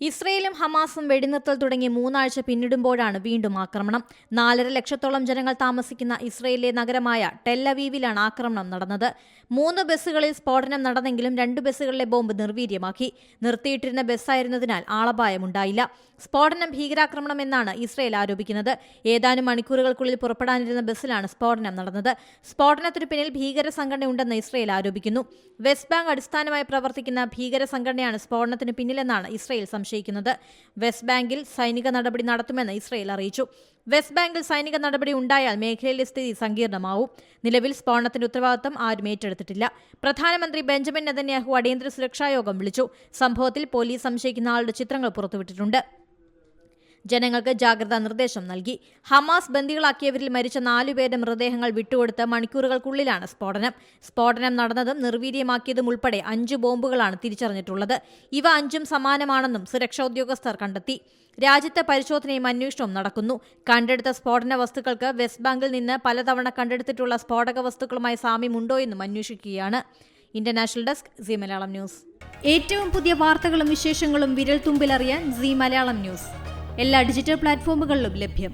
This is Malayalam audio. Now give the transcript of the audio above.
ഇസ്രയേലും ഹമാസും വെടിനിർത്തൽ തുടങ്ങി 3 ആഴ്ച പിന്നിടുമ്പോഴാണ് വീണ്ടും ആക്രമണം. 4.5 ലക്ഷത്തോളം ജനങ്ങൾ താമസിക്കുന്ന ഇസ്രയേലിലെ നഗരമായ ടെല്ലവീവിലാണ് ആക്രമണം നടന്നത്. 3 ബസ്സുകളിൽ സ്ഫോടനം നടന്നെങ്കിലും 2 ബസ്സുകളിലെ ബോംബ് നിർവീര്യമാക്കി. നിർത്തിയിട്ടിരുന്ന ബസ്സായിരുന്നതിനാൽ ആളപായമുണ്ടായില്ല. സ്ഫോടനം ഭീകരാക്രമണം എന്നാണ് ഇസ്രയേൽ ആരോപിക്കുന്നത്. ഏതാനും മണിക്കൂറുകൾക്കുള്ളിൽ പുറപ്പെടാനിരുന്ന ബസ്സിലാണ് സ്ഫോടനം നടന്നത്. സ്ഫോടനത്തിനു പിന്നിൽ ഭീകര സംഘടനയുണ്ടെന്ന് ഇസ്രയേൽ ആരോപിക്കുന്നു. വെസ്റ്റ് ബാങ്ക് അടിസ്ഥാനമായി പ്രവർത്തിക്കുന്ന ഭീകര സംഘടനയാണ് സ്ഫോടനത്തിന് പിന്നിലെന്നാണ് ഇസ്രയേൽ സംശയിക്കുന്നത്. വെസ്റ്റ് ബാങ്കിൽ സൈനിക നടപടി നടത്തുമെന്ന് ഇസ്രയേൽ അറിയിച്ചു. വെസ്റ്റ് ബാങ്കിൽ സൈനിക നടപടി ഉണ്ടായാൽ മേഖലയിലെ സ്ഥിതി സങ്കീർണമാവും. നിലവിൽ സ്ഫോടനത്തിന്റെ ഉത്തരവാദിത്തം ആരും ഏറ്റെടുത്തിട്ടില്ല. പ്രധാനമന്ത്രി ബെഞ്ചമിൻ നെതന്യാഹു അടിയന്തര സുരക്ഷാ യോഗം വിളിച്ചു. സംഭവത്തിൽ പോലീസ് സംശയിക്കുന്ന ആളുടെ ചിത്രങ്ങൾ പുറത്തുവിട്ടിട്ടുണ്ട്. ജനങ്ങൾക്ക് ജാഗ്രതാ നിർദ്ദേശം നൽകി. ഹമാസ് ബന്ദികളാക്കിയവരിൽ മരിച്ച 4 പേരുടെ മൃതദേഹങ്ങൾ വിട്ടുകൊടുത്ത് മണിക്കൂറുകൾക്കുള്ളിലാണ് സ്ഫോടനം. സ്ഫോടനം നടന്നതും നിർവീര്യമാക്കിയതും ഉൾപ്പെടെ 5 ബോംബുകളാണ് തിരിച്ചറിഞ്ഞിട്ടുള്ളത്. ഇവ 5ഉം സമാനമാണെന്നും സുരക്ഷാ ഉദ്യോഗസ്ഥർ കണ്ടെത്തി. രാജ്യത്ത് പരിശോധനയും അന്വേഷണവും നടക്കുന്നു. കണ്ടെടുത്ത സ്ഫോടന വസ്തുക്കൾക്ക് വെസ്റ്റ് ബാങ്കിൽ നിന്ന് പലതവണ കണ്ടെടുത്തിട്ടുള്ള സ്ഫോടക വസ്തുക്കളുമായി സാമ്യമുണ്ടോ എന്നും അന്വേഷിക്കുകയാണ്. International desk Zee Malayalam news. ഏറ്റവും പുതിയ വാർത്തകളും വിശേഷങ്ങളും വിരൽ തുമ്പിലറിയാൻ സീ മലയാളം ന്യൂസ് എല്ലാ ഡിജിറ്റൽ പ്ലാറ്റ്ഫോമുകളിലും ലഭ്യം.